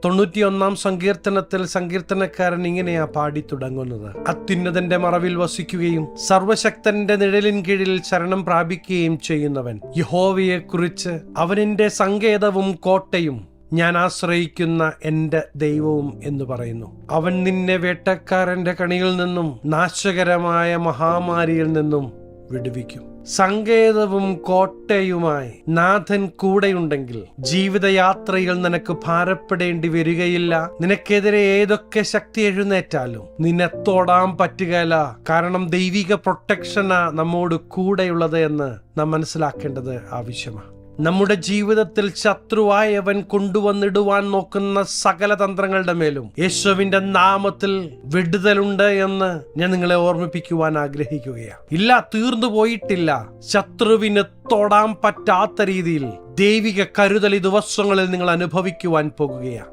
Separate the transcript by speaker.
Speaker 1: 91 സങ്കീർത്തനത്തിൽ സങ്കീർത്തനക്കാരൻ ഇങ്ങനെയാ പാടി തുടങ്ങുന്നത്: അത്യുന്നതന്റെ മറവിൽ വസിക്കുകയും സർവശക്തന്റെ നിഴലിൻ കീഴിൽ ശരണം പ്രാപിക്കുകയും ചെയ്യുന്നവൻ യഹോവയെക്കുറിച്ച്, അവനെന്റെ സങ്കേതവും കോട്ടയും, ഞാൻ ആശ്രയിക്കുന്ന എന്റെ ദൈവവും എന്ന് പറയുന്നു. അവൻ നിന്നെ വേട്ടക്കാരന്റെ കണിയിൽ നിന്നും നാശകരമായ മഹാമാരിയിൽ നിന്നും വിടുവിക്കും. സങ്കേതവും കോട്ടയുമായി നാഥൻ കൂടെയുണ്ടെങ്കിൽ ജീവിതയാത്രയിൽ നിനക്ക് ഭാരപ്പെടേണ്ടി വരികയില്ല. നിനക്കെതിരെ ഏതൊക്കെ ശക്തി എഴുന്നേറ്റാലും നിന്നെ തൊടാൻ പറ്റുകയില്ല. കാരണം ദൈവിക പ്രൊട്ടക്ഷനാ നമ്മോട് കൂടെയുള്ളത് എന്ന് നാം മനസ്സിലാക്കേണ്ടത് ആവശ്യമാണ്. നമ്മുടെ ജീവിതത്തിൽ ശത്രുവായവൻ കൊണ്ടുവന്നിടുവാൻ നോക്കുന്ന സകല തന്ത്രങ്ങളുടെ മേലും യേശുവിന്റെ നാമത്തിൽ വിടുതലുണ്ട് എന്ന് ഞാൻ നിങ്ങളെ ഓർമ്മിപ്പിക്കുവാൻ ആഗ്രഹിക്കുകയാണ്. ഇല്ല, തീർന്നു പോയിട്ടില്ല. ശത്രുവിന് തൊടാൻ പറ്റാത്ത രീതിയിൽ ദൈവിക കരുതൽ ഈ ദിവസങ്ങളിൽ നിങ്ങൾ അനുഭവിക്കുവാൻ പോകുകയാണ്.